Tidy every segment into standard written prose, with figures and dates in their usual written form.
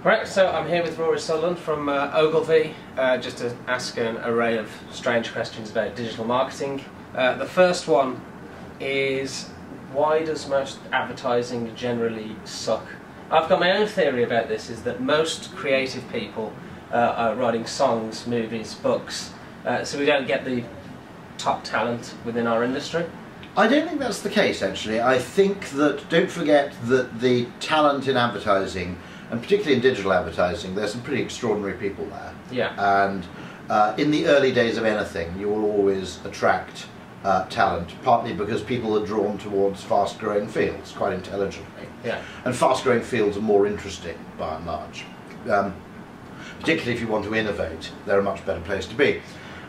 Right, so I'm here with Rory Sutherland from Ogilvy, just to ask an array of strange questions about digital marketing. The first one is, why does most advertising generally suck? I've got my own theory about this, is that most creative people are writing songs, movies, books, so we don't get the top talent within our industry. I don't think that's the case, actually. I think that, don't forget that the talent in advertising, and particularly in digital advertising, there's some pretty extraordinary people there. Yeah. And in the early days of anything, you will always attract talent, partly because people are drawn towards fast-growing fields, quite intelligently. Yeah. And fast-growing fields are more interesting, by and large. Particularly if you want to innovate, they're a much better place to be.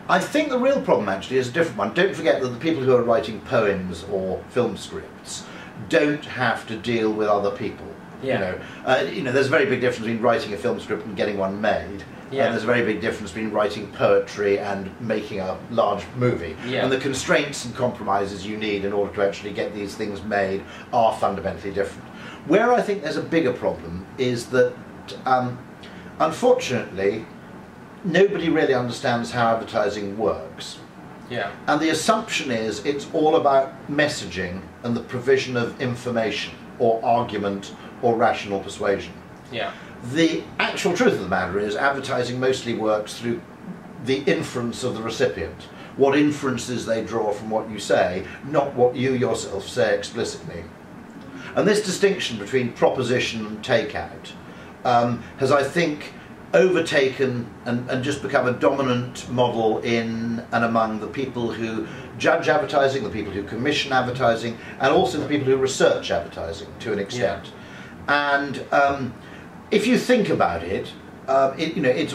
I think the real problem actually is a different one. Don't forget that the people who are writing poems or film scripts don't have to deal with other people. Yeah. There's a very big difference between writing a film script and getting one made. Yeah. And there's a very big difference between writing poetry and making a large movie. Yeah. And the constraints and compromises you need in order to actually get these things made are fundamentally different. Where I think there's a bigger problem is that, unfortunately, nobody really understands how advertising works. Yeah. And the assumption is it's all about messaging and the provision of information or argument or rational persuasion. Yeah. The actual truth of the matter is advertising mostly works through the inference of the recipient. What inferences they draw from what you say, not what you yourself say explicitly. And this distinction between proposition and takeout has, I think, overtaken and just become a dominant model in and among the people who judge advertising, the people who commission advertising, and also the people who research advertising to an extent. Yeah. And if you think about it, it's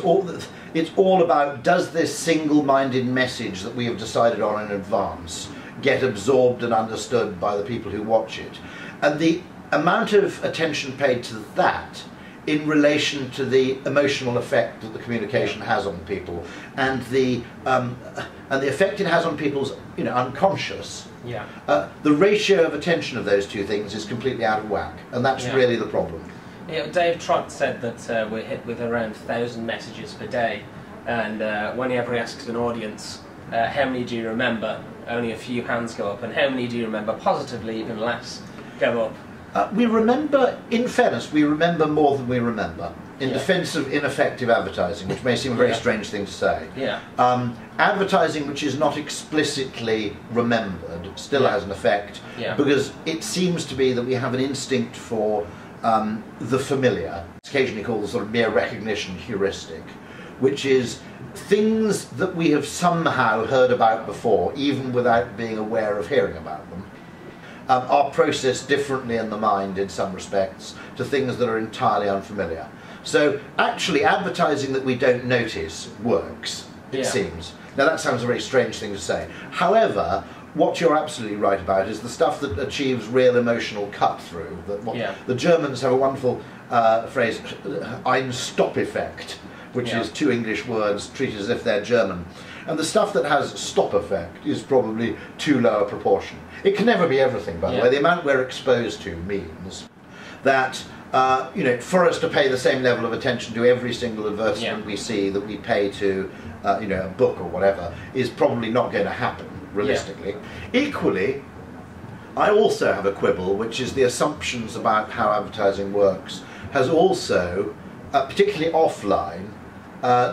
all about, does this single-minded message that we have decided on in advance get absorbed and understood by the people who watch it? And the amount of attention paid to that in relation to the emotional effect that the communication has on people, and the effect it has on people's unconscious. Yeah. The ratio of attention of those two things is completely out of whack, and that's really the problem. Yeah, Dave Trott said that we're hit with around 1,000 messages per day, and whenever he asks an audience, how many do you remember, only a few hands go up, and how many do you remember positively, even less, go up. We remember, in fairness, we remember more than we remember. In defence of ineffective advertising, which may seem a very strange thing to say. Yeah. Advertising which is not explicitly remembered still has an effect, because it seems to be that we have an instinct for the familiar. It's occasionally called the sort of mere recognition heuristic, which is things that we have somehow heard about before, even without being aware of hearing about them. Are processed differently in the mind in some respects to things that are entirely unfamiliar. So actually advertising that we don't notice works, it seems. Now that sounds a very strange thing to say. However, what you're absolutely right about is the stuff that achieves real emotional cut-through. The Germans have a wonderful phrase, ein Stop effect, which is two English words treated as if they're German. And the stuff that has stop effect is probably too low a proportion. It can never be everything, by the way. The amount we're exposed to means that, for us to pay the same level of attention to every single advertisement we see that we pay to, a book or whatever, is probably not going to happen, realistically. Equally, I also have a quibble, which is the assumptions about how advertising works has also, particularly offline,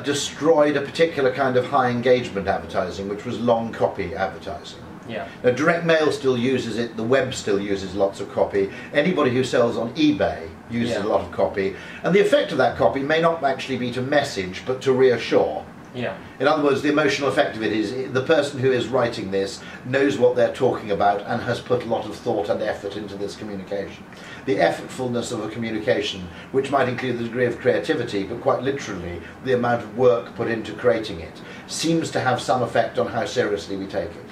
destroyed a particular kind of high engagement advertising, which was long copy advertising. Yeah. Now, direct mail still uses it, the web still uses lots of copy, anybody who sells on eBay uses a lot of copy, and the effect of that copy may not actually be to message, but to reassure. Yeah. In other words, the emotional effect of it is the person who is writing this knows what they're talking about and has put a lot of thought and effort into this communication. The effortfulness of a communication, which might include the degree of creativity, but quite literally the amount of work put into creating it, seems to have some effect on how seriously we take it.